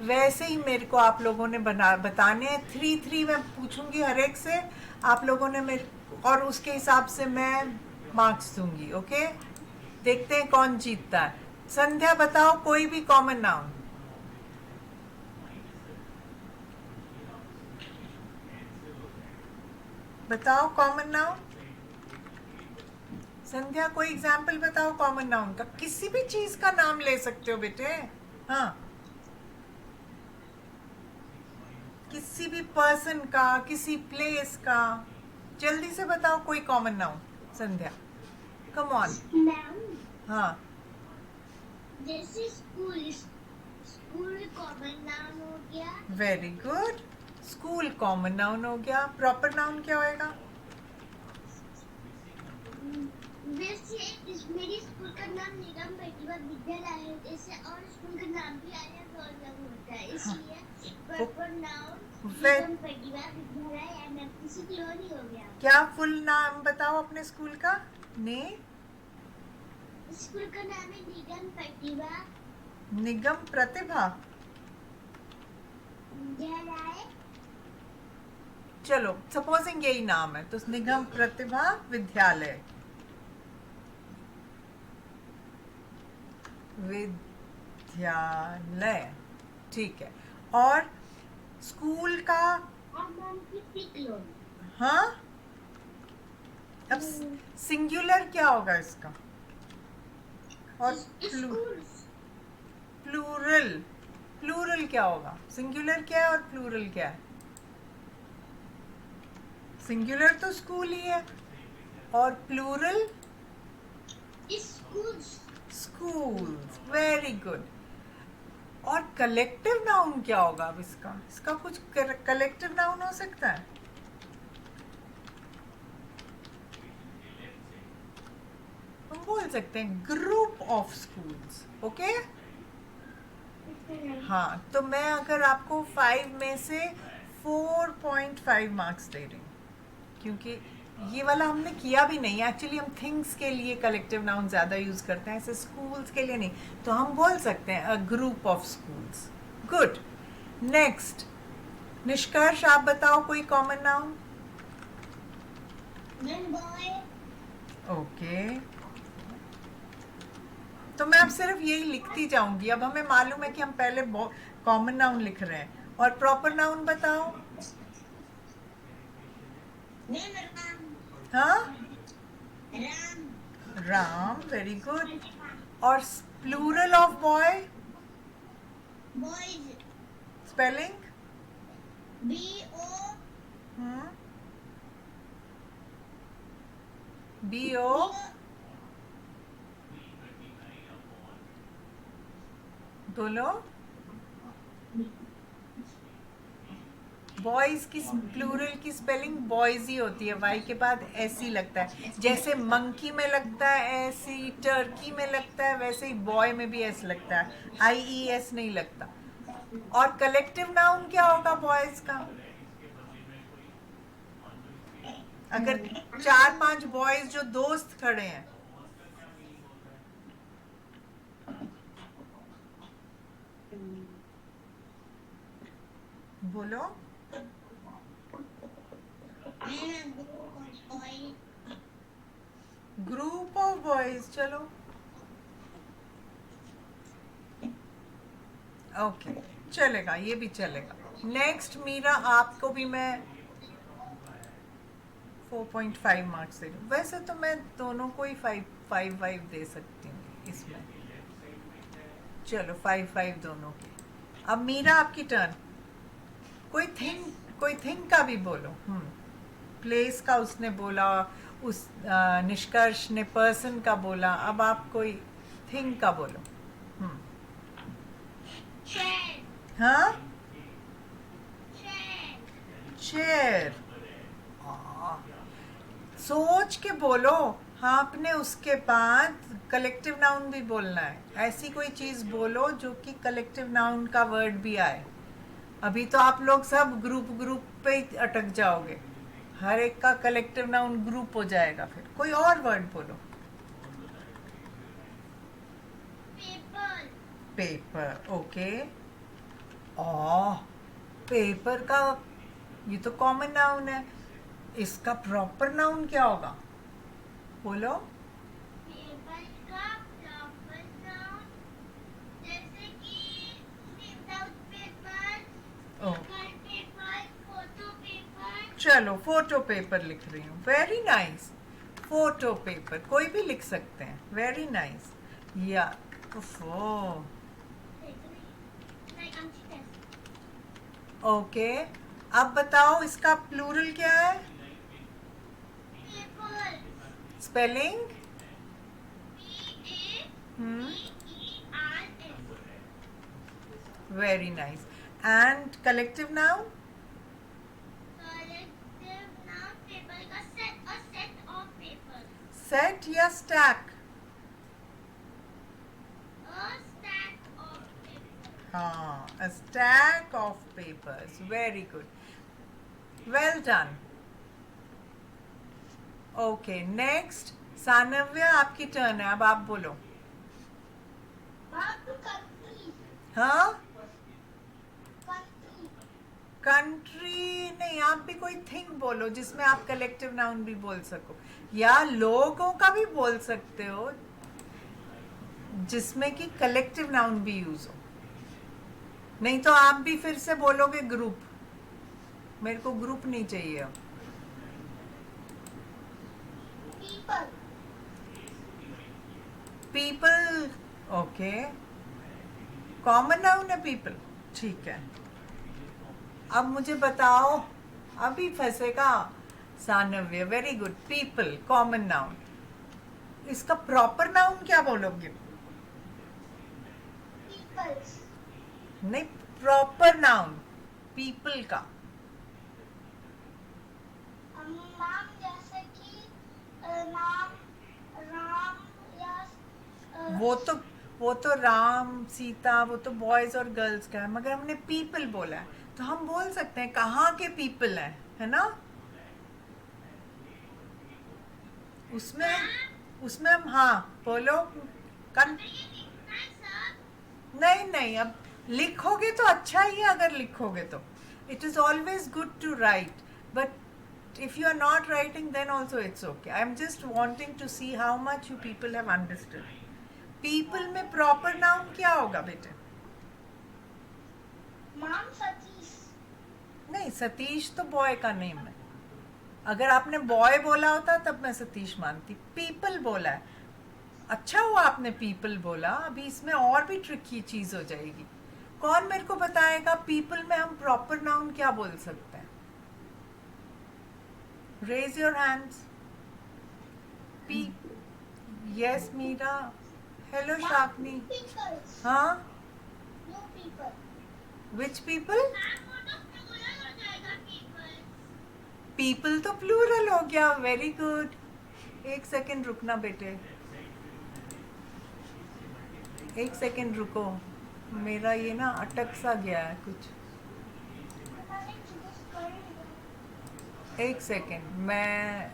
वैसे ही मेरे को आप लोगों ने बताने हैं। 3 मैं पूछूंगी हर एक से, आप लोगों ने मेरे, और उसके हिसाब से मैं मार्क्स दूंगी। ओके, देखते हैं कौन जीतता है। संध्या बताओ कोई भी कॉमन नाउन। बताओ कॉमन नाउन। संध्या कोई एग्जाम्पल बताओ कॉमन नाउन का, किसी भी चीज का नाम ले सकते हो बेटे। हाँ, किसी भी पर्सन का, किसी प्लेस का, जल्दी से बताओ कोई common noun. Sandhya, come on. Ma'am, हाँ, जैसे स्कूल, स्कूल कॉमन नाउन हो गया। Very good. School common noun हो गया। प्रॉपर नाउन क्या होएगा? वैसे मेरी स्कूल का नाम निगम प्रतिभा विद्यालय है, जैसे और स्कूल का नाम भी अलग अलग होता है, इसलिए प्रॉपर नाउन वे निगम प्रतिभा विद्यालय एमएफटीसी क्लोरी हो गया। क्या फुल नाम बताओ अपने स्कूल का? ने स्कूल का नाम है निगम प्रतिभा निगम प्रतिभा। विद्यालय। चलो, सपोजिंग यही नाम है तो निगम प्रतिभा विद्यालय। विद्यालय, ठीक है। और स्कूल का? एमएफटीसी क्लोरी। हाँ, अब सिंगुलर क्या होगा इसका? और स्कूल प्लूरल, प्लूरल क्या होगा? सिंगुलर क्या है और प्लूरल क्या है? सिंगुलर तो स्कूल ही है, और plural school. Schools. Very good. और कलेक्टिव नाउन क्या होगा अब इसका? इसका कुछ कलेक्टिव नाउन हो सकता है? हम बोल सकते हैं ग्रुप ऑफ स्कूल्स। ओके, हाँ, तो मैं अगर आपको 5 में से 4.5 मार्क्स दे रही हूँ, क्योंकि ये वाला हमने किया भी नहीं। एक्चुअली हम थिंग्स के लिए कलेक्टिव नाउन ज़्यादा यूज़ करते हैं, ऐसे स्कूल्स के लिए नहीं। तो हम बोल सकते हैं a group of schools. Good. Next, निष्कर्ष आप बताओ कोई कॉमन नाउन। बॉय। ओके, तो मैं अब सिर्फ यही लिखती जाऊंगी। अब हमें मालूम है कि हम पहले कॉमन नाउन लिख रहे हैं। और प्रॉपर नाउन बताओ। राम। हाँ, राम। Ram, very good. और plural of boy? Boys. Spelling? BO। BO। बोलो। बॉयज की प्लूरल की स्पेलिंग बॉयज ही होती है, वाई के बाद ऐसी लगता है। जैसे मंकी में लगता है ऐसी, टर्की में लगता है वैसे ही बॉय में भी ऐसे लगता है, IES नहीं लगता। और कलेक्टिव नाउन क्या होगा बॉयज का? अगर 4-5 बॉयज जो दोस्त खड़े हैं, बोलो। Group of boys. चलो, ओके, चलेगा, ये भी चलेगा। नेक्स्ट मीरा, आपको भी मैं 4.5 मार्क्स दे रही हूँ। वैसे तो मैं दोनों को ही 5 दे सकती हूँ इसमें। चलो, 5 दोनों की। अब मीरा आपकी टर्न। कोई थिंग का भी बोलो। प्लेस का उसने बोला, उस निष्कर्ष ने पर्सन का बोला, अब आप कोई थिंग का बोलो। हाँ, चेयर। सोच के बोलो। हाँ, आपने उसके बाद कलेक्टिव नाउन भी बोलना है। ऐसी कोई चीज बोलो जो कि कलेक्टिव नाउन का वर्ड भी आए। अभी तो आप लोग सब ग्रुप ग्रुप पे ही अटक जाओगे, हर एक का कलेक्टिव नाउन ग्रुप हो जाएगा। फिर कोई और वर्ड बोलो। Paper. Paper, okay. Oh, paper का ये तो कॉमन नाउन है, इसका प्रॉपर नाउन क्या होगा? बोलो। पेपर का प्रॉपर नाउन जैसे कि स्निप्ड आउट पेपर, ओह, कलर पेपर, फोटो पेपर। चलो फोटो पेपर लिख रही हूँ। वेरी नाइस, फोटो पेपर कोई भी लिख सकते हैं। Very nice. या ओह, Like I'm test. ओके, अब बताओ इसका प्लूरल क्या है? Paper. Spelling? Hmm, P-A-P-E-R-S. Very nice. And collective noun? Collective noun paper का set, a set of papers. Set या stack? A stack of papers. हाँ, a stack of papers. Very good. Well done. Okay, next. सानव्या, आपकी turn है, अब आप बोलो। Country. हाँ, Country. Country नहीं, आप भी कोई थिंग बोलो जिसमें आप कलेक्टिव नाउन भी बोल सको, या लोगों का भी बोल सकते हो जिसमें कि कलेक्टिव नाउन भी यूज हो। नहीं तो आप भी फिर से बोलोगे ग्रुप। मेरे को ग्रुप नहीं चाहिए अब। People. People, okay, common noun है पीपल, ठीक है। अब मुझे बताओ, अभी फंसेगा Saanvya. Very good, people common noun, इसका प्रॉपर नाउन क्या बोलोगे? Peoples. नहीं, प्रॉपर नाउन पीपल का। नाम जैसे कि नाम राम या वो तो राम सीता, वो तो बॉयज और गर्ल्स का है, मगर हमने पीपल बोला है तो हम बोल सकते हैं कहाँ के पीपल हैं, है ना? उसमें हम हाँ बोलो। नहीं नहीं, अब लिखोगे तो अच्छा ही है, अगर लिखोगे तो it is always good to write, but if you are not writing then also it's okay. I am just wanting to see how much you people have understood. People में प्रॉपर नाउन क्या होगा बेटे? नाम सतीश. नहीं, सतीश तो boy का name है। अगर आपने बॉय बोला होता तब मैं सतीश मानती। पीपल बोला है, अच्छा हुआ आपने पीपल बोला। अभी इसमें और भी ट्रिकी चीज हो जाएगी। कौन मेरे को बताएगा पीपल में हम प्रॉपर नाउन क्या बोल सकते हैं? Raise your hands. P yes Meera, hello Shakni. Peoples. हाँ, No people. Which people? People तो प्लूरल हो गया। वेरी गुड, एक सेकंड रुकना बेटे, एक सेकंड रुको, मेरा ये ना अटक सा गया है कुछ। एक सेकंड, मैं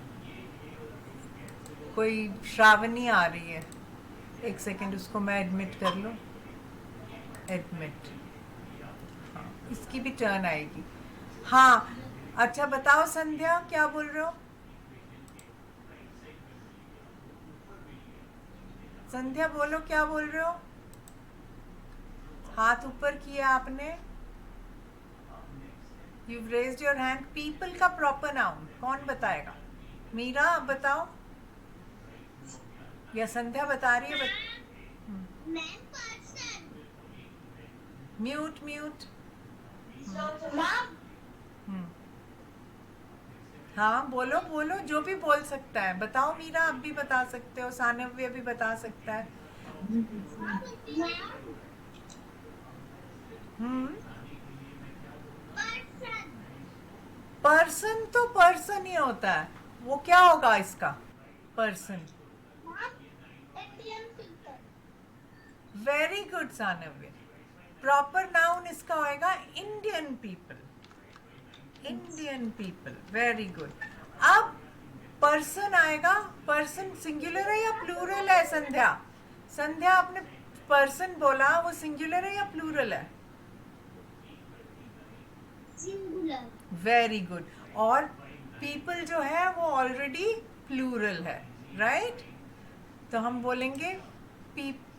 कोई श्रावणी आ रही है, एक सेकंड उसको मैं एडमिट कर लूँ। एडमिट, हाँ, इसकी भी टर्न आएगी। हाँ, अच्छा बताओ संध्या, क्या बोल रहे हो? संध्या बोलो, क्या बोल रहे हो? हाथ ऊपर किया आपने, you've raised your hand. People का प्रॉपर नाउन कौन बताएगा? मीरा, अब बताओ, या संध्या बता रही है? Man person. Mute mute. Mom. हाँ बोलो बोलो, जो भी बोल सकता है बताओ। मीरा आप भी बता सकते हो, सानव्य भी बता सकता है। Person. पर्सन तो पर्सन ही होता है, वो क्या होगा इसका? Person. Indian people. Very good Saanvya, proper noun इसका होएगा Indian people. Indian people, very good. अब पर्सन आएगा। पर्सन सिंगुलर है या प्लूरल है? संध्या, संध्या आपने पर्सन बोला, वो सिंगुलर है या प्लूरल है? सिंगुलर। Very good. और पीपल जो है वो ऑलरेडी प्लूरल है, राइट? तो हम बोलेंगे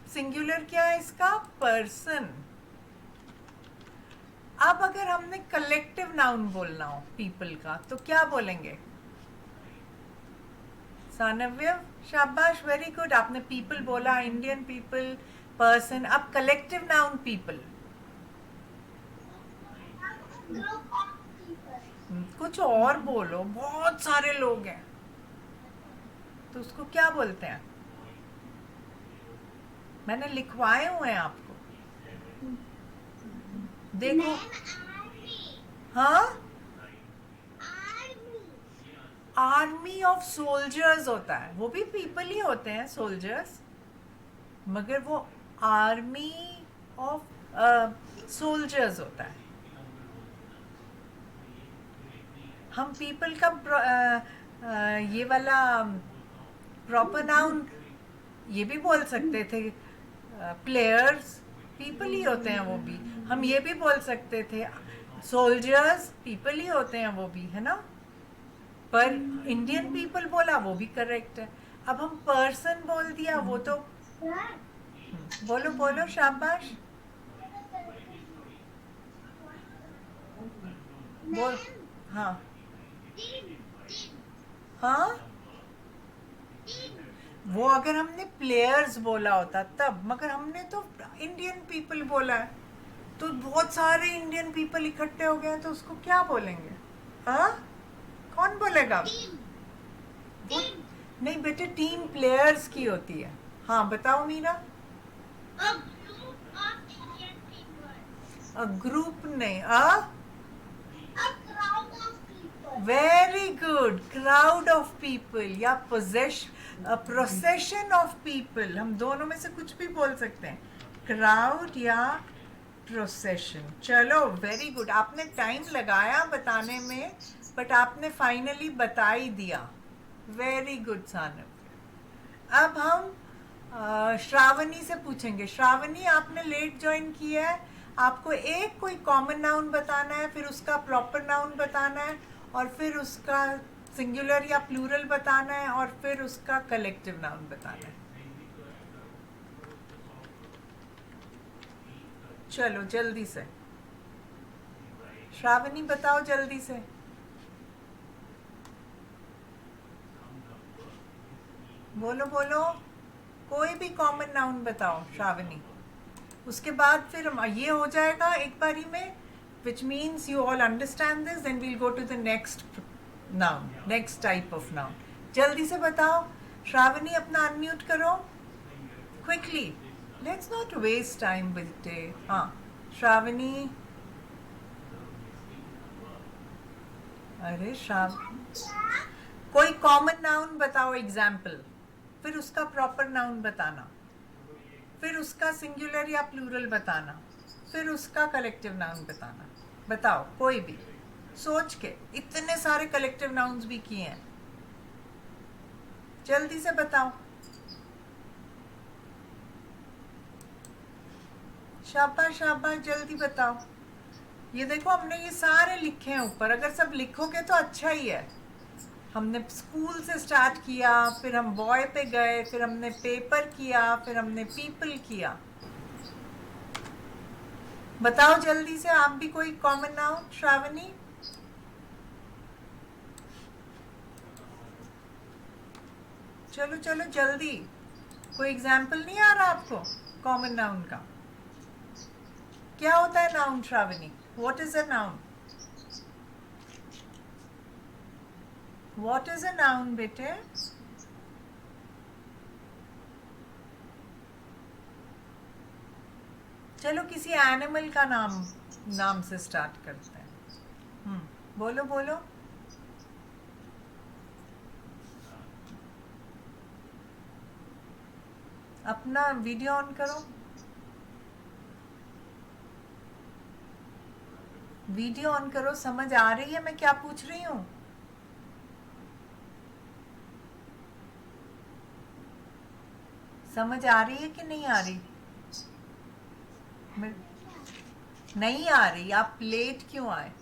सिंगुलर क्या है इसका? पर्सन। अब अगर हमने कलेक्टिव नाउन बोलना हो पीपल का तो क्या बोलेंगे? सानव्य, शाबाश, वेरी गुड। आपने पीपल बोला, इंडियन पीपल, पर्सन। अब collective noun people, group of people. कुछ और बोलो, बहुत सारे लोग हैं तो उसको क्या बोलते हैं? मैंने लिखवाए हुए हैं आपको, देखो। आर्मी। हाँ, आर्मी। आर्मी ऑफ सोल्जर्स होता है, वो भी पीपल ही होते हैं, सोल्जर्स, मगर वो आर्मी ऑफ सोल्जर्स होता है। हम पीपल का ये वाला प्रॉपर नाउन ये भी बोल सकते थे, प्लेयर्स पीपल ही होते हैं वो भी। हम ये भी बोल सकते थे सोल्जर्स पीपल ही होते हैं वो भी, है ना? पर इंडियन पीपल बोला वो भी करेक्ट है। अब हम पर्सन बोल दिया, वो तो बोलो बोलो, शाबाश, बोल। हाँ हाँ, वो अगर हमने प्लेयर्स बोला होता तब, मगर हमने तो इंडियन पीपल बोला है, तो बहुत सारे इंडियन पीपल इकट्ठे हो गए तो उसको क्या बोलेंगे? हाँ, कौन बोलेगा? वो नहीं बेटे, टीम प्लेयर्स की होती है। हाँ बताओ Meera. A group of Indian people. Group नहीं, A crowd of people. Very good, crowd of people या प्रोसेशन ऑफ पीपल, हम दोनों में से कुछ भी बोल सकते हैं, क्राउड या प्रोसेशन। चलो वेरी गुड, आपने टाइम लगाया बताने में, बट आपने फाइनली बता ही दिया। Very good Saanav. अब हम श्रावणी से पूछेंगे। श्रावणी, आपने लेट ज्वाइन किया है, आपको एक कोई कॉमन नाउन बताना है, फिर उसका प्रॉपर नाउन बताना है, और फिर उसका सिंगुलर या प्लूरल बताना है, और फिर उसका कलेक्टिव नाउन बताना है। चलो जल्दी से श्रावणी बताओ, जल्दी से। बोलो बोलो, कोई भी कॉमन नाउन बताओ श्रावणी। उसके बाद फिर ये हो जाएगा एक बारी में, which means you all understand this, then we'll go to the next noun, next type of noun. जल्दी से बताओ श्रावणी, अपना अनम्यूट करो quickly, let's not waste time बेटे। हाँ श्रावणी, अरे कोई कॉमन नाउन बताओ एग्जाम्पल, फिर उसका प्रॉपर नाउन बताना, फिर उसका सिंगुलर या प्लूरल बताना, फिर उसका कलेक्टिव नाउन बताना। बताओ कोई भी सोच के, इतने सारे कलेक्टिव नाउन्स भी किए हैं, जल्दी से बताओ। शाबाश शाबाश, जल्दी बताओ। ये देखो हमने ये सारे लिखे हैं ऊपर, अगर सब लिखोगे तो अच्छा ही है। हमने स्कूल से स्टार्ट किया, फिर हम बॉय पे गए, फिर हमने पेपर किया, फिर हमने पीपल किया। बताओ जल्दी से आप भी कोई कॉमन नाउन। श्रावणी, चलो चलो जल्दी, कोई एग्जाम्पल नहीं आ रहा आपको कॉमन नाउन का? क्या होता है noun Shravani? What is a noun? What is a noun बेटे? चलो किसी एनिमल का नाम से स्टार्ट करते हैं। बोलो बोलो। अपना वीडियो ऑन करो, वीडियो ऑन करो। समझ आ रही है मैं क्या पूछ रही हूँ? समझ आ रही है कि नहीं आ रही? नहीं आ रही? आप लेट क्यों आए?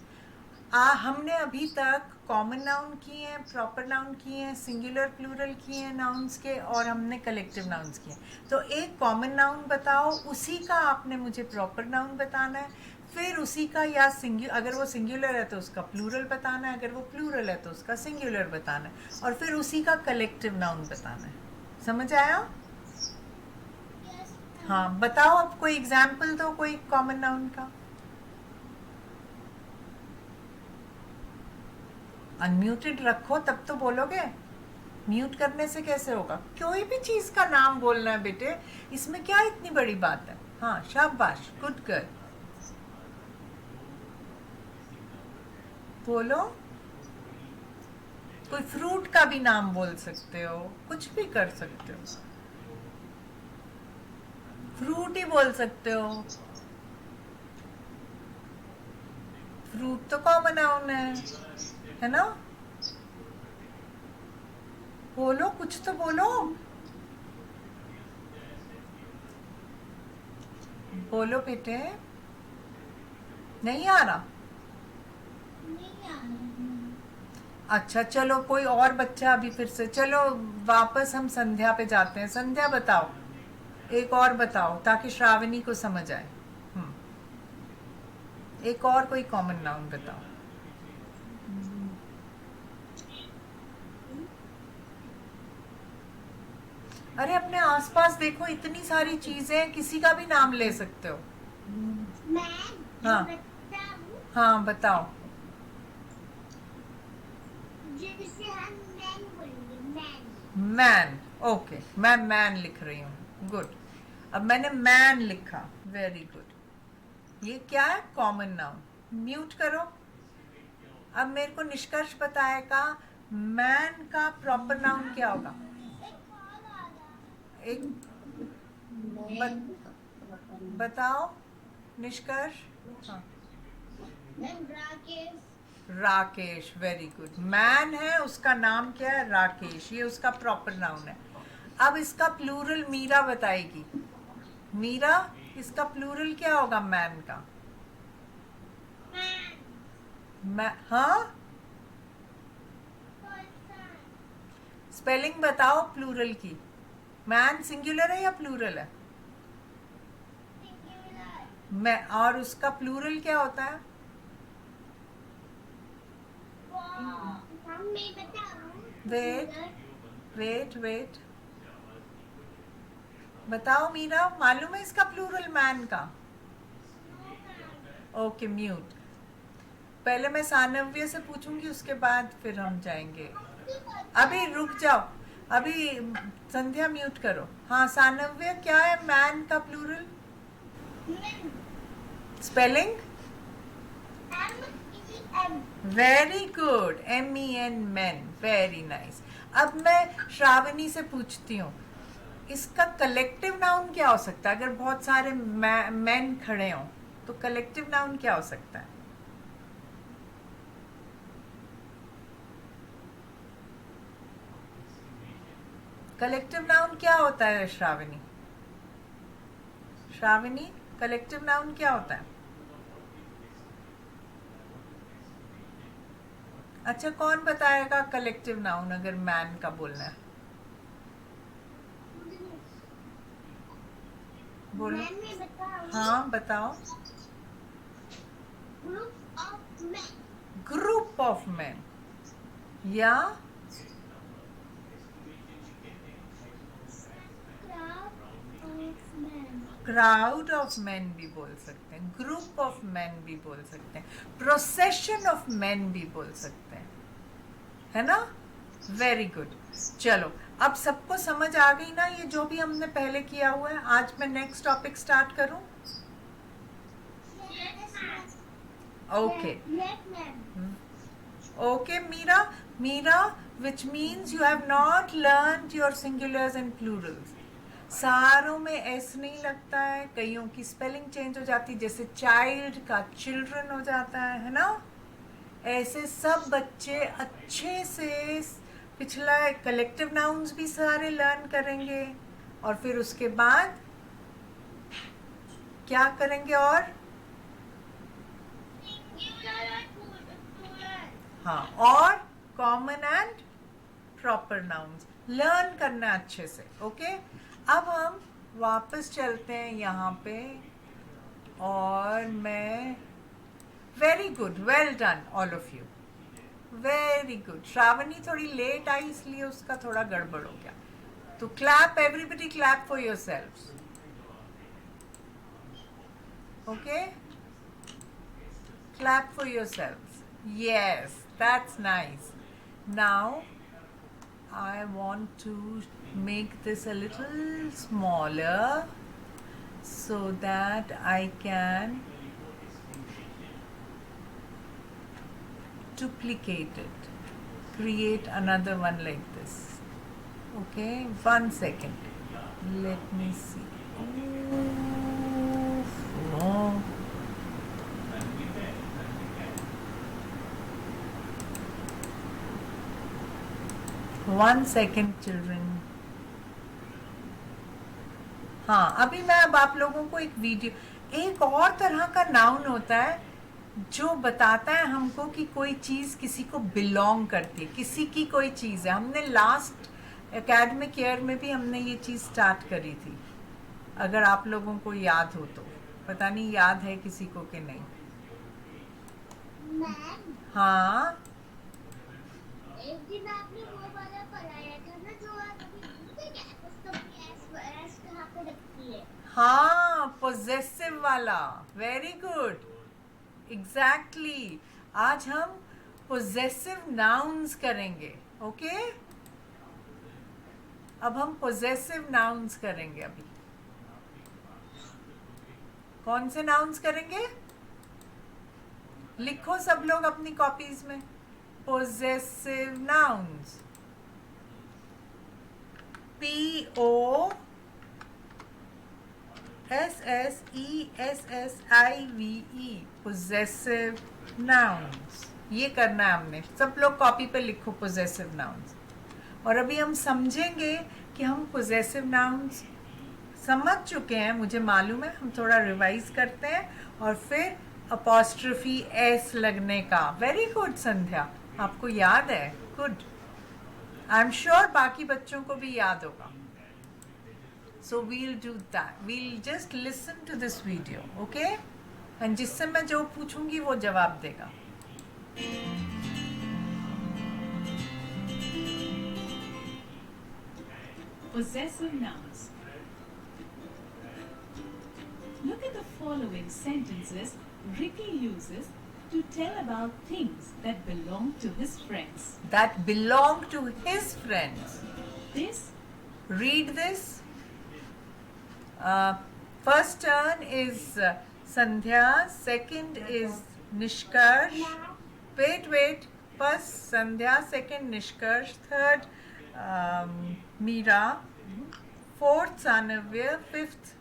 हमने अभी तक कॉमन नाउन किए हैं, प्रॉपर नाउन किए हैं, सिंगुलर प्लूरल किए हैं नाउन्स के, और हमने कलेक्टिव नाउन्स किए हैं। तो एक कॉमन नाउन बताओ, उसी का आपने मुझे प्रॉपर नाउन बताना है, फिर उसी का या अगर वो सिंगुलर है तो उसका प्लूरल बताना है, अगर वो प्लूरल है तो उसका सिंगुलर बताना है, और फिर उसी का कलेक्टिव नाउन बताना है। समझ आया? हाँ, बताओ अब कोई एग्जाम्पल दो कोई कॉमन नाउन का। अनम्यूटेड रखो तब तो बोलोगे, म्यूट करने से कैसे होगा? कोई भी चीज का नाम बोलना है बेटे, इसमें क्या इतनी बड़ी बात है? हाँ, शाबाश, गुड गर्ल, बोलो। कोई फ्रूट का भी नाम बोल सकते हो, कुछ भी कर सकते हो, फ्रूट ही बोल सकते हो। फ्रूट तो कॉमन नाउन है ना? बोलो, कुछ तो बोलो, बोलो बेटे। नहीं आ रहा? नहीं आ रहा। अच्छा चलो, कोई और बच्चा अभी फिर से, चलो वापस हम संध्या पे जाते हैं। संध्या बताओ, एक और बताओ ताकि श्रावणी को समझ आए। एक और कोई कॉमन नाउन बताओ। अरे अपने आसपास देखो, इतनी सारी चीजें, किसी का भी नाम ले सकते हो। मैं हाँ बताऊं, हाँ, बताओ। जिसे हम मैन बोलेंगे, मैन। मैन, ओके, मैं मैन लिख रही हूँ, गुड। अब मैंने मैन लिखा, वेरी गुड। ये क्या है? Common noun. म्यूट करो। अब मेरे को निष्कर्ष बताएगा, मैन का प्रॉपर नाउन क्या होगा? एक कॉल आ रहा एक बत, है। बताओ निष्कर्ष। हाँ, ma'am Rakesh. Rakesh, very good. Man है, उसका नाम क्या है? राकेश, ये उसका प्रॉपर नाउन है। अब इसका प्लूरल मीरा बताएगी। मीरा, इसका प्लूरल क्या होगा मैन का? मैं, हाँ, स्पेलिंग बताओ प्लूरल की। मैन सिंगुलर है या प्लूरल है? मैं, और उसका प्लूरल क्या होता है? मैं बताऊं? वेट वेट वेट, बताओ मीरा, मालूम है इसका प्लूरल मैन का? Okay, mute. पहले मैं सानव्य से पूछूंगी, उसके बाद फिर हम जाएंगे। अभी रुक जाओ, अभी संध्या म्यूट करो। हाँ, सानव्य, क्या है मैन का plural? Spelling? Very good, MEN, man, very nice. अब मैं श्रावणी से पूछती हूँ, इसका कलेक्टिव नाउन क्या हो सकता है? अगर बहुत सारे मैन खड़े हों तो कलेक्टिव नाउन क्या हो सकता है? कलेक्टिव नाउन क्या होता है श्रावणी? श्रावणी, कलेक्टिव नाउन क्या होता है? अच्छा, कौन बताएगा कलेक्टिव नाउन अगर मैन का बोलना है? बोलो। हाँ, बताओ। Group of man. Group of man, या क्राउड ऑफ मैन भी बोल सकते हैं, ग्रुप ऑफ मैन भी बोल सकते हैं, प्रोसेशन ऑफ मैन भी बोल सकते हैं, है ना? Very good. चलो, अब सबको समझ आ गई ना ये जो भी हमने पहले किया हुआ है? आज मैं नेक्स्ट टॉपिक स्टार्ट करूं? Okay okay Meera, Meera, which means you have not learned your singulars and plurals. सारों में एस नहीं लगता है, कईयों की स्पेलिंग चेंज हो जाती है, जैसे चाइल्ड का चिल्ड्रन हो जाता है ना? ऐसे सब बच्चे अच्छे से पिछला कलेक्टिव नाउन्स भी सारे लर्न करेंगे, और फिर उसके बाद क्या करेंगे? और हाँ, और common and proper nouns learn करना अच्छे से. ओके, अब हम वापस चलते हैं यहाँ पे, और मैं very good, well done all of you, very good. Shravani थोड़ी लेट आई इसलिए उसका थोड़ा गड़बड़ हो गया. तो clap, everybody clap for your selves. Okay, clap for yourselves. Yes, that's nice. Now I want to make this a little smaller so that I can duplicate it, create another one like this. Okay, 1 second, let me see. Oh. 1 second children. हाँ, अभी मैं अब आप लोगों को एक video, एक और तरह का नाउन होता है जो बताता है हमको कि कोई चीज़ किसी को बिलोंग करती है, किसी की कोई चीज़ है. हमने लास्ट एकेडमिक ईयर में भी हमने ये चीज़ स्टार्ट करी थी, अगर आप लोगों को याद हो तो. पता नहीं याद है किसी को कि नहीं. हाँ, एक दिन आपने वो वाला पढ़ाया था ना, जो आप अभी भूल गए, उसको भी एस कहाँ पे रखती है. हाँ, पोजेसिव वाला. Very good, exactly. आज हम पोजेसिव नाउन्स करेंगे. ओके, अब हम पोजेसिव नाउन्स करेंगे. अभी कौन से नाउन्स करेंगे? लिखो सब लोग अपनी कॉपीज में. possessive nouns, possessive, possessive nouns. ये करना है हमने. सब लोग कॉपी पे लिखो possessive nouns. और अभी हम समझेंगे कि हम possessive nouns समझ चुके हैं, मुझे मालूम है. हम थोड़ा रिवाइज करते हैं और फिर अपॉस्ट्रोफी एस लगने का. वेरी गुड संध्या, आपको याद है. गुड. आई एम श्योर बाकी बच्चों को भी याद होगा. So we'll do that. We'll just listen to this video. Okay, and जिससे मैं जो पूछूंगी वो जवाब देगा. Possessive nouns. Look at the following sentences Ricky uses to tell about things that belong to his friends. That belong to his friends. This, Read this. First turn is Sandhya. Second is Nishkarsh. Wait. First Sandhya. Second Nishkarsh. Third Meera. Fourth Sanavya. Fifth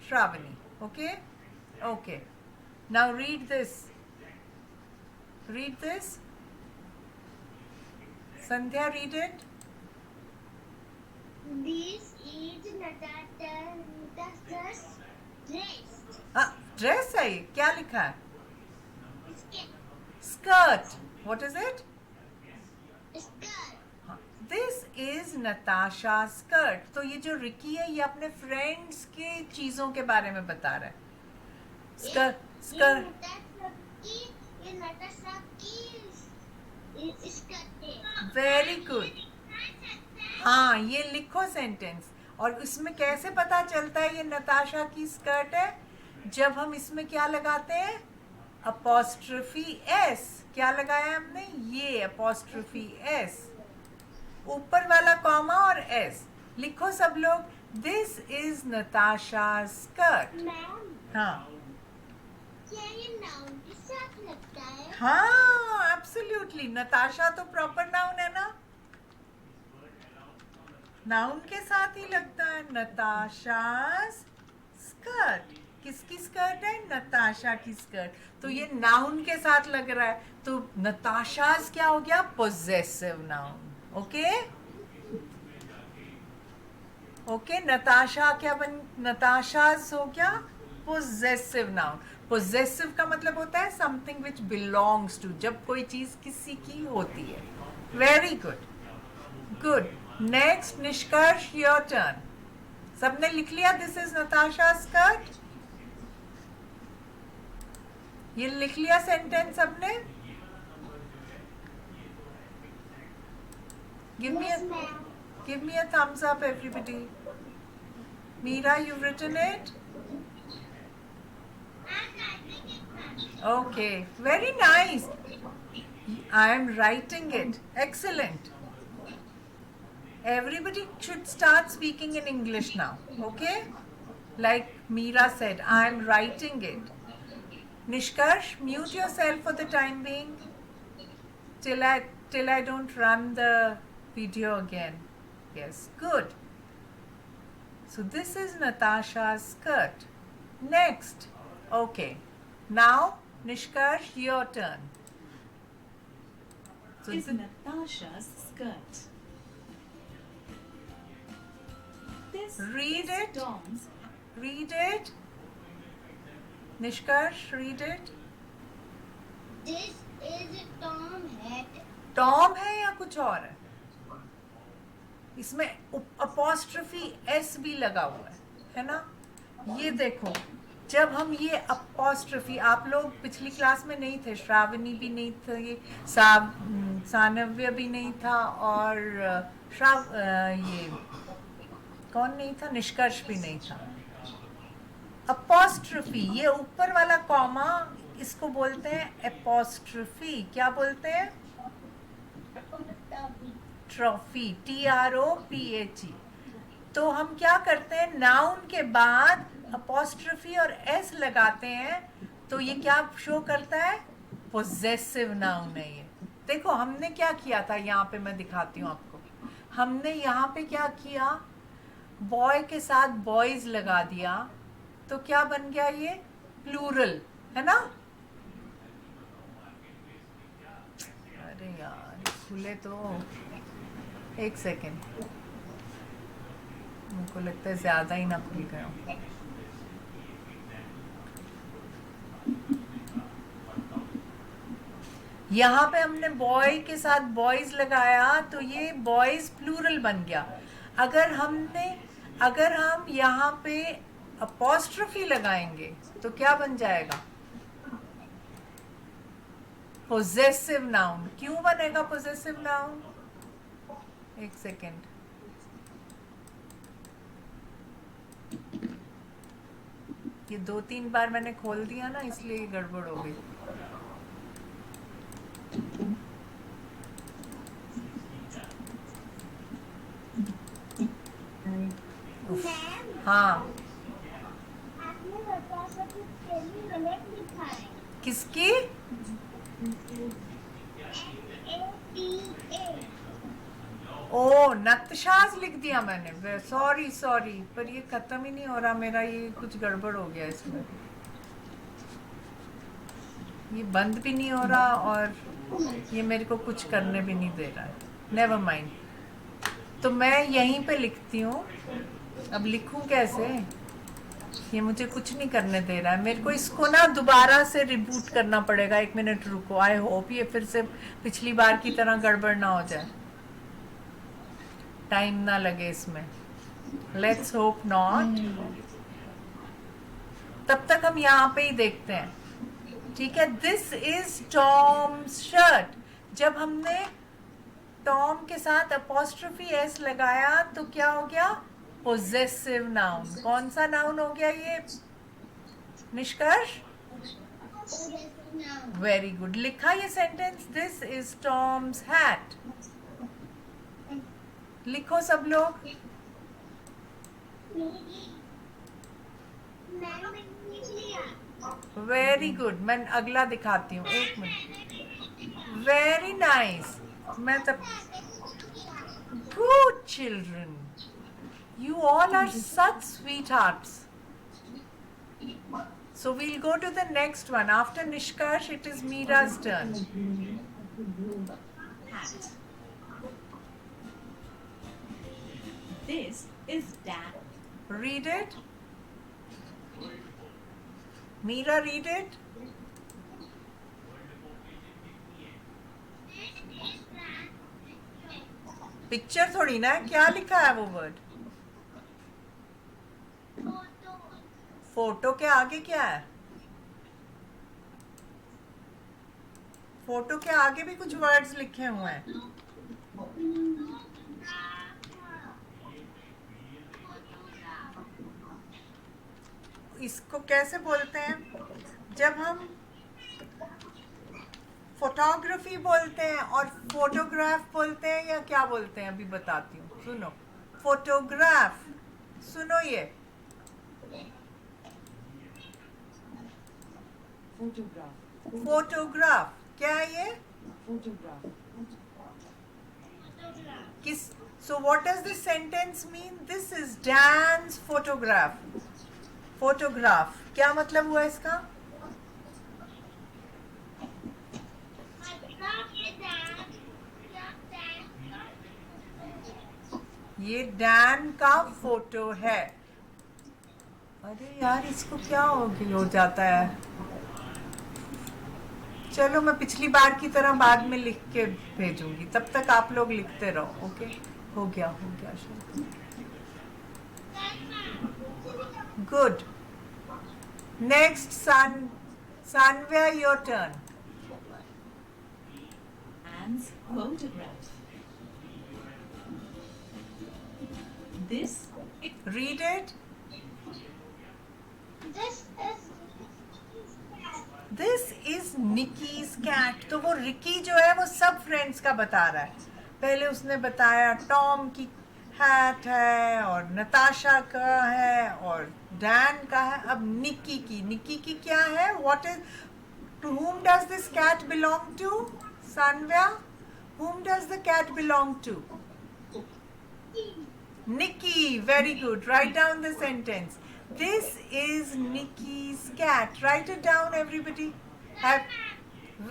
Shravani. Okay? Okay. Now read this. Read this. Sandhya, read it. This is Natasha's dress. Dress है ये. क्या लिखा है? इसके Skirt. What is it? skirt. This is Natasha's skirt. तो ये जो Ricky है ये अपने फ्रेंड्स के चीजों के बारे में बता रहा है. Skirt. ये नटाशा की skirt है. Very good. हाँ, ये लिखो सेंटेंस. और इसमें कैसे पता चलता है ये नताशा की स्कर्ट है? जब हम इसमें क्या लगाते हैं? Apostrophe S. क्या लगाया हमने? ये अपॉस्ट्रोफी एस, ऊपर वाला कॉमा और एस. लिखो सब लोग. This is Natasha skirt. Ma'am, हाँ क्या ये नाउन के साथ लगता है? हाँ, एब्सोल्युटली. नताशा तो प्रॉपर नाउन है ना, नाउन के साथ ही लगता है. नताशा स्कर्ट. किसकी स्कर्ट है? नताशा की स्कर्ट. तो ये नाउन के साथ लग रहा है. तो नताशास क्या हो गया? Possessive noun. Okay okay, Natasha क्या बन? नताशास हो गया पोजेसिव नाउन. पोजेसिव का मतलब होता है समथिंग विच बिलोंग्स टू, जब कोई चीज किसी की होती है. Very good, good. नेक्स्ट निष्कर्ष, योर टर्न. सबने लिख लिया दिस इज नताशा स्कर्ट? ये लिख लिया सेंटेंस सबने? Give me Yes, a ma'am. give me a thumbs up, everybody. Meera, you've written it? Okay, very nice. I am writing it. Excellent. Everybody should start speaking in English now, okay? Like Meera said, I am writing it. Nishkarsh, mute yourself for the time being till I don't run the video again. Yes, good. So this is Natasha's skirt. Next. Okay. Now, Nishkarsh, your turn. So Is Natasha's skirt. This Read is it. Tom's. read it. Nishkarsh, read it. This is Tom hat. Tom है या कुछ और है? इसमें apostrophe S भी लगा हुआ है ना? ये देखो, जब हम ये अपॉस्ट्रोफी, आप लोग पिछली क्लास में नहीं थे, श्रावणी भी नहीं थे, सानव्य भी नहीं था, और ये कौन नहीं था, निष्कर्ष भी नहीं था. अपॉस्ट्रोफी, ये ऊपर वाला कॉमा, इसको बोलते हैं अपॉस्ट्रोफी. क्या बोलते हैं? Trophy, TROPHE. तो हम क्या करते हैं, नाउन के बाद अपॉस्ट्रोफी और एस लगाते हैं, तो ये क्या शो करता है? पोजेसिव नाउन है ये. देखो हमने क्या किया था, यहाँ पे मैं दिखाती हूँ आपको. हमने यहाँ पे क्या किया, बॉय के साथ बॉयज लगा दिया, तो क्या बन गया ये? प्लूरल, है ना? अरे यार खुले तो, एक सेकेंड, मुझको लगता है ज्यादा ही ना खुल गया. यहाँ पे हमने बॉय के साथ बॉयज लगाया, तो ये बॉयज प्लूरल बन गया. अगर हम यहाँ पे अपॉस्ट्रोफी लगाएंगे तो क्या बन जाएगा? Possessive noun. क्यों बनेगा पोजेसिव नाउन? एक सेकेंड. ये 2-3 बार मैंने खोल दिया ना, इसलिए ये गड़बड़ हो गई. मैम, हाँ, आपने नताशा की स्पेलिंग गलत लिखा है. किसकी? NATA. ओ, नक्शाज लिख दिया मैंने. सॉरी, पर ये खत्म ही नहीं हो रहा मेरा, ये कुछ गड़बड़ हो गया इसमें. ये बंद भी नहीं हो रहा और ये मेरे को कुछ करने भी नहीं दे रहा है. Never mind. तो मैं यहीं पे लिखती हूँ. अब लिखूँ कैसे? ये मुझे कुछ नहीं करने दे रहा है. मेरे को इसको ना दोबारा से रिबूट करना पड़ेगा. 1 मिनट रुको. आई होप ये फिर से पिछली बार की तरह गड़बड़ ना हो जाए, टाइम ना लगे इसमें. Let's hope not. तब तक हम यहाँ पे ही देखते हैं, ठीक है? This is Tom's shirt. जब हमने टॉम के साथ अपॉस्ट्रोफी एस लगाया तो क्या हो गया? Possessive noun. कौन सा नाउन हो गया ये, निष्कर्ष? Very good. लिखा ये sentence, this is Tom's hat. लिखो सब लोग. Very good. मैं अगला दिखाती हूँ, 1 मिनट. Very nice. मैं तब, good children, you all are such sweethearts. So we'll go to the next one. After Nishkarsh, it is Meera's turn. Hat. This is Dan. Read it. Meera read it. Picture थोड़ी ना है, क्या लिखा है वो word? Photo के आगे क्या है? फोटो के आगे भी कुछ वर्ड्स लिखे हुए हैं. इसको कैसे बोलते हैं? जब हम फोटोग्राफी बोलते हैं और फोटोग्राफ बोलते हैं या क्या बोलते हैं, अभी बताती हूँ. सुनो, फोटोग्राफ, सुनो ये फोटोग्राफ क्या है ये? किस? So what does this sentence mean? This is Dan's photograph. Photograph क्या मतलब हुआ इसका? ये डैन का फोटो है. अरे यार, इसको क्या हो जाता है? चलो, मैं पिछली बार की तरह बाद में लिख के भेजूंगी, तब तक आप लोग लिखते रहो. ओके, हो गया good. Next Saanvya, your turn. Anne's photograph. This read it. This is Nikki's cat. तो वो रिकी जो है वो सब फ्रेंड्स का बता रहा है. पहले उसने बताया टॉम की हैट है और नताशा का है और डैन का है. अब निक्की की क्या है? What is, to whom does this cat belong to? Sanvya, whom does the cat belong to? Nikki. Very good. Write down the sentence. This is Nikki's cat. Write it down, everybody.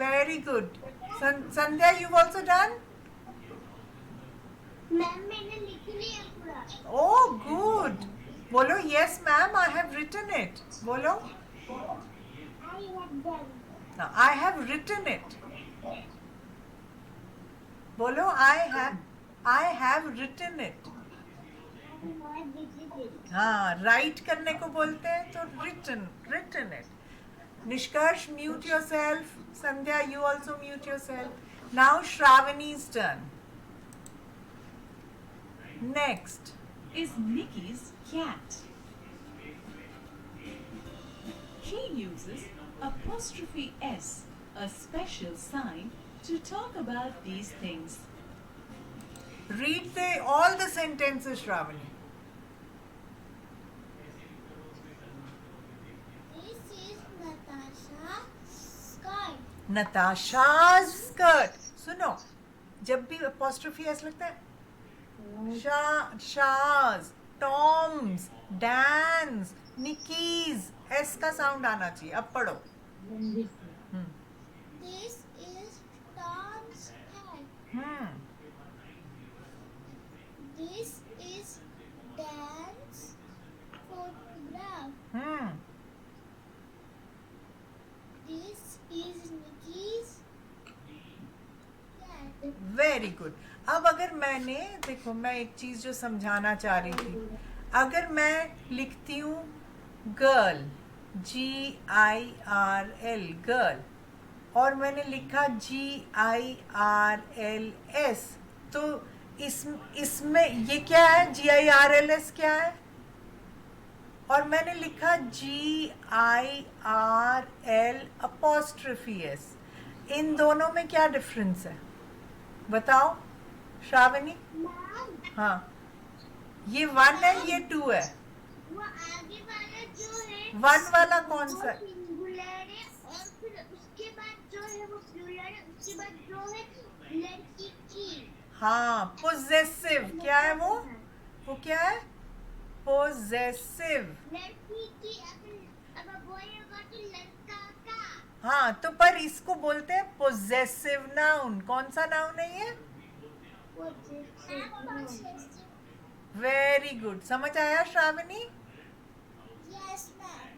Very good. Sandhya, you've also done? Ma'am मैंने लिख लिया पूरा. Oh, good. बोलो, yes ma'am, I have written it. बोलो. I have done. No, I have written it. बोलो, I have written it. हाँ, right करने को बोलते हैं तो written it. निष्कर्ष, mute yourself. Sandhya, you also mute yourself. Now Shravani's turn. Next is Nikki's cat. He uses apostrophe S, a special sign, to talk about these things. read all the sentences, Shravani. This is Natasha's skirt. Natasha's skirt. सुनो, जब भी apostrophe S लगता है, Shah's, Tom's, Dan's, Nikki's, S का sound आना चाहिए. अब पढ़ो. This is Tom's hat. This is Dan's photograph. This is Nikki's cat. Very good. अब अगर मैंने, देखो, मैं एक चीज जो समझाना चाह रही थी, अगर मैं लिखती हूँ गर्ल, GIRL, गर्ल, और मैंने लिखा GIRLS, तो इसमें ये क्या है? GIRLS क्या है? और मैंने लिखा GIRL''S. इन दोनों में क्या डिफरेंस है, बताओ श्रावणी. Mom, हाँ, ये 1 है, ये 2 है. वो आगे वाला जो है 1 वाला कौन वो सा? सिंगुलर है और फिर उसके बाद जो है वो प्लूरल है. उसके बाद जो है लड़की की. हाँ, पोजेसिव. क्या है वो क्या है? पोजेसिव. लड़की की. अब बॉय होगा तो लड़का का. हाँ, तो पर इसको बोलते हैं पोजेसिव नाउन. कौन सा नाउन है ये? Very good. समझ आया श्रावणी? Yes, ma'am.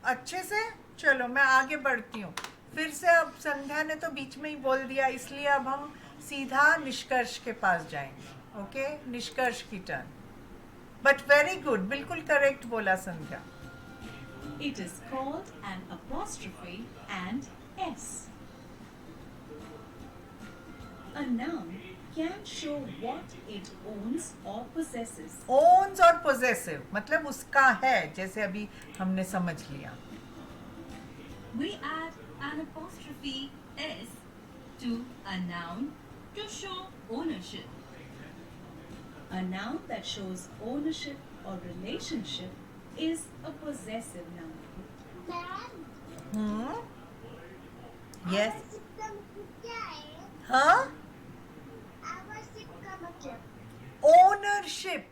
अच्छे से. चलो मैं आगे बढ़ती हूँ फिर से। अब संध्या ने तो बीच में ही बोल दिया, इसलिए अब हम सीधा निष्कर्ष के पास जाएंगे। ओके, निष्कर्ष की टर्न। बट वेरी गुड, बिल्कुल करेक्ट बोला संध्या। It is called an apostrophe and S. A noun can show what it owns or possesses. Owns और पोजेसिव मतलब उसका है, जैसे अभी हमने समझ लिया। We add an apostrophe S to a noun to show ownership. A noun that shows ownership or relationship is a possessive noun. Ma'am yes, आवश्यक का मतलब क्या है? हाँ, आवश्यक का मतलब ओनरशिप।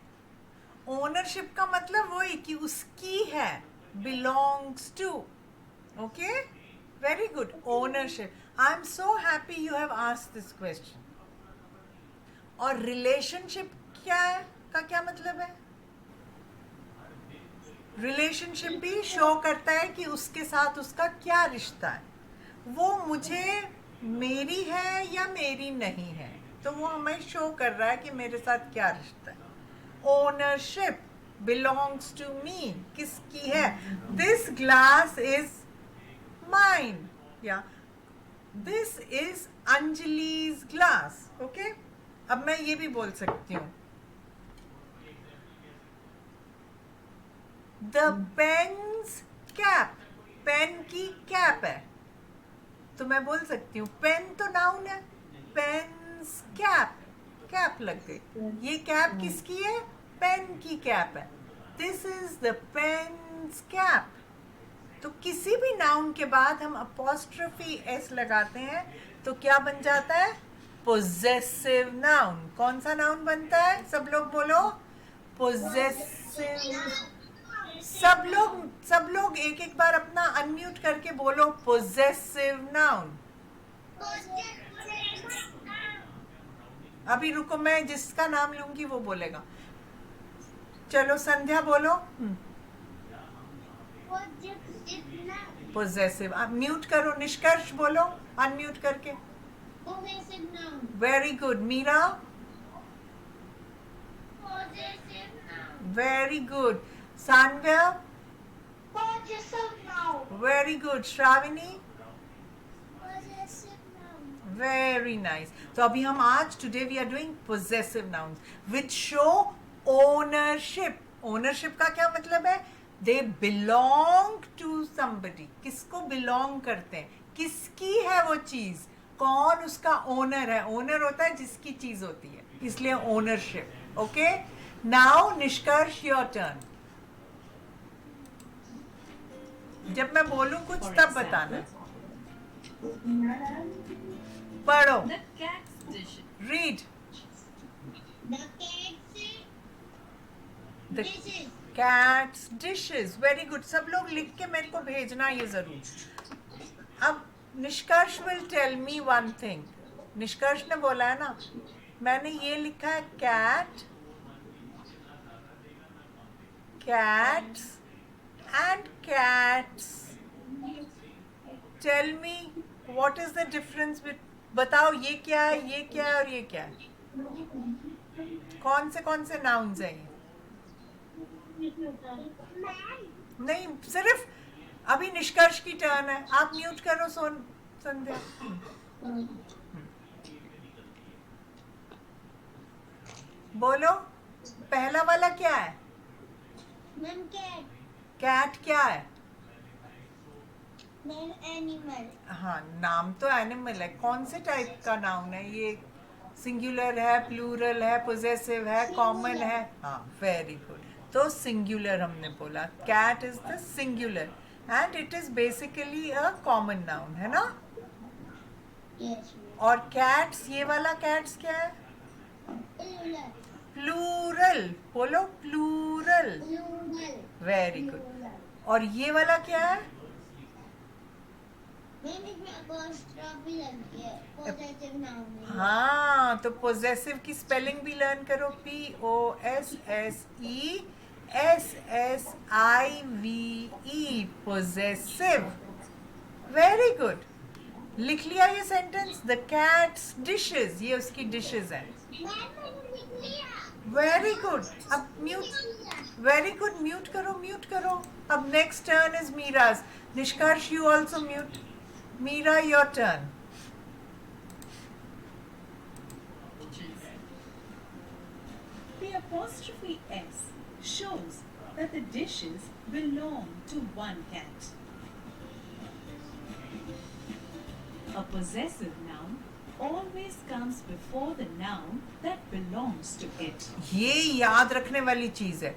ओनरशिप का मतलब वही कि उसकी है, belongs to. Okay, very good, ownership. I am so happy you have asked this question. और रिलेशनशिप क्या है, का क्या मतलब है? रिलेशनशिप भी शो करता है कि उसके साथ उसका क्या रिश्ता है, वो मुझे मेरी है या मेरी नहीं है, तो वो हमें शो कर रहा है कि मेरे साथ क्या रिश्ता है। ओनरशिप, बिलोंग्स टू मी, किसकी है? दिस ग्लास इज माइन, या this is Anjali's glass. Okay, अब मैं ये भी बोल सकती हूँ, द पेन्स कैप, पेन की कैप है, तो मैं बोल सकती हूँ पेन तो नाउन है, पेन्स कैप, कैप लग गई। ये कैप किसकी है? पेन की कैप है। This is the pen's cap. तो किसी भी नाउन के बाद हम अपॉस्ट्रोफी एस लगाते हैं तो क्या बन जाता है? Possessive noun. कौन सा नाउन बनता है? सब लोग बोलो, पोजेसिव। सब लोग एक एक बार अपना अनम्यूट करके बोलो, पोजेसिव नाउन। अभी रुको, मैं जिसका नाम लूंगी वो बोलेगा। चलो संध्या बोलो। पोजेसिव, म्यूट करो। निष्कर्ष बोलो अनम्यूट करके। Very good. Meera, very good. Saanvya, very good. Shravani, very nice. तो अभी हम आज today we are doing possessive nouns which show ownership. Ownership का क्या मतलब है? They belong to somebody. किसको बिलोंग करते हैं? किसकी है वो चीज? कौन उसका ओनर है? ओनर होता है जिसकी चीज होती है, इसलिए ओनरशिप। ओके, नाउ निष्कर्ष, योर टर्न। जब मैं बोलूं कुछ For तब बताना। example, पढ़ो, The cat's dishes. Read. The cat's the dishes. Cats dishes. Very good. सब लोग लिख के मेरे को भेजना ये जरूर। अब Nishkarsh will tell me one thing. Nishkarsh ने बोला है ना, मैंने ये लिखा है cat, cats and cats. Tell me what is the difference. बताओ ये क्या है, ये क्या है और ये क्या है? कौन से नाउन्स हैं ये? नहीं, सिर्फ अभी निष्कर्ष की टर्न है। आप म्यूट करो संध्या। बोलो, पहला वाला क्या है? मैम कैट, कैट क्या है? Ma'am animal. हाँ, नाम तो एनिमल है। कौन से टाइप का नाउन है ये? सिंगुलर है, प्लूरल है, पोजेसिव है, कॉमन है? हाँ, वेरी गुड। तो सिंगुलर हमने बोला। Cat is the singular and it is basically a common noun, है ना? यस और कैट्स, ये वाला कैट्स क्या है? मैम। प्लूरल। बोलो, प्लूरल। Very good. और ये वाला क्या है? मैम इसमें अपॉस्ट्रोफी लगी है, पॉजिटिव नाउन है। हाँ, तो पोजेसिव की स्पेलिंग भी लर्न करो। POSSESSIVE, possessive. वेरी गुड, लिख लिया ये सेंटेंस, द कैट्स डिशेज, ये उसकी डिशेज है। मैंने लिख लिया। वेरी गुड, अब म्यूट, वेरी गुड, म्यूट करो, म्यूट करो। अब next turn is Meera's. Nishkarsh, you also mute. Meera, your turn. The apostrophe S shows that the dishes belong to one cat. A possessive noun always comes before the noun that belongs to it. ये याद रखने वाली चीज है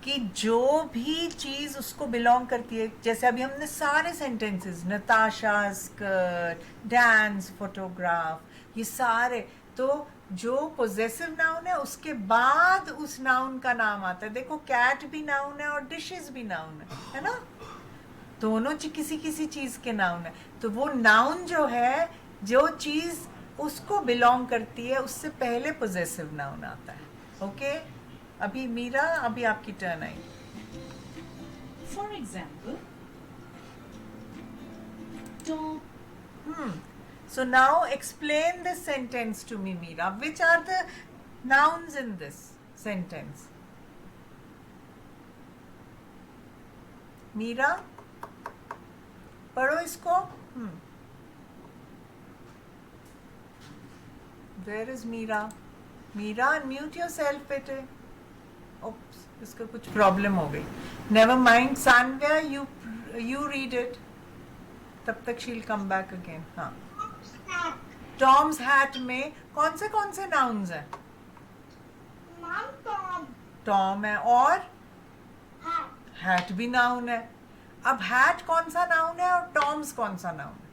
कि जो भी चीज उसको बिलोंग करती है, जैसे अभी हमने सारे sentences, Natasha skirt, dance photograph, ये सारे, तो जो पोजेसिव नाउन है उसके बाद उस नाउन का नाम आता है। देखो कैट भी नाउन है और डिशेस भी नाउन है ना, दोनों किसी किसी चीज के नाउन है। तो वो नाउन जो है, जो चीज उसको बिलोंग करती है, उससे पहले पोजेसिव नाउन आता है। ओके, अभी मीरा, अभी आपकी turn I. For example, Tom. So now explain this sentence to me, Meera. Which are the nouns in this sentence? Meera, पढ़ो इसको। Where is Meera? Meera, unmute yourself, बेटे। Oops, इसको कुछ प्रॉब्लम हो गई। Never mind, Sanvya, you read it. तब तक she'll come back again. हाँ, टॉम्स हैट में कौन से नाउन्स हैं? नाम टॉम, टॉम है और हैट, हैट भी नाउन है। अब हैट कौन सा नाउन है और टॉम्स कौन सा नाउन है?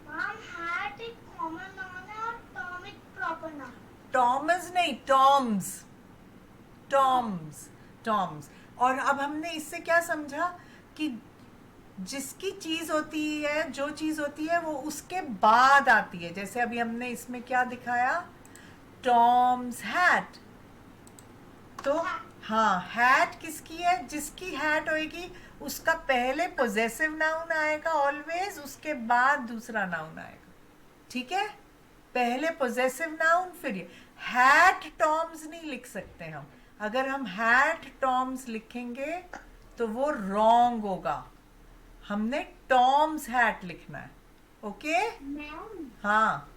नाम हैट एक कॉमन नाउन है और टॉम एक प्रॉपर नाउन। टॉमस नहीं, टॉम्स, टॉम्स, टॉम्स। और अब हमने इससे क्या समझा कि जिसकी चीज होती है, जो चीज होती है वो उसके बाद आती है। जैसे अभी हमने इसमें क्या दिखाया, टॉम्स हैट। तो हाँ, हैट किसकी है? जिसकी हैट होएगी उसका पहले पोजेसिव नाउन आएगा ऑलवेज, उसके बाद दूसरा नाउन आएगा। ठीक है, पहले पोजेसिव नाउन, फिर ये। हैट टॉम्स नहीं लिख सकते हम। अगर हम हैट टॉम्स लिखेंगे तो वो रॉन्ग होगा। हमने टॉम्स हैट लिखना है। ओके, मैम, हाँ,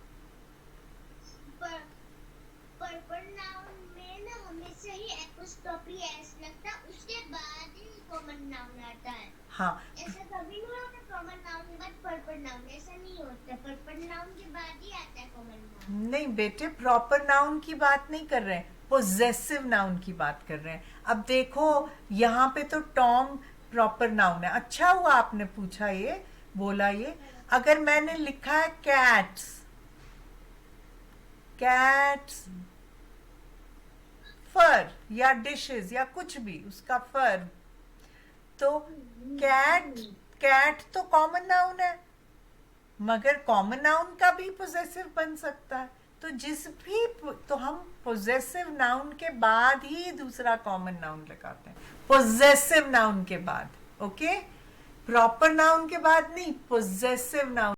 पर्पल नाउन में ना हमेशा ही एपोस्ट्रोफी एस लगता है, उसके बाद ही कॉमन नाउन आता है। हाँ, ऐसा कभी नहीं होता कॉमन नाउन के बाद पर्पल नाउन, ऐसा नहीं होता। पर्पल नाउन के बाद ही आता है कॉमन नाउन। नहीं बेटे, प्रॉपर नाउन की बात नहीं कर रहे हैं, पोजेसिव नाउन की बात कर रहे हैं। अब देखो यहाँ पे तो टॉम प्रॉपर नाउन है। अच्छा हुआ आपने पूछा, ये बोला। ये अगर मैंने लिखा है कैट्स, कैट्स फर या डिशेस या कुछ भी, उसका फर, तो कैट, कैट तो कॉमन नाउन है, मगर कॉमन नाउन का भी पोजेसिव बन सकता है। तो जिस भी, तो हम पोजेसिव नाउन के बाद ही दूसरा कॉमन नाउन लगाते हैं, पोजेसिव नाउन के बाद। ओके, प्रॉपर नाउन के बाद नहीं, पोजेसिव नाउन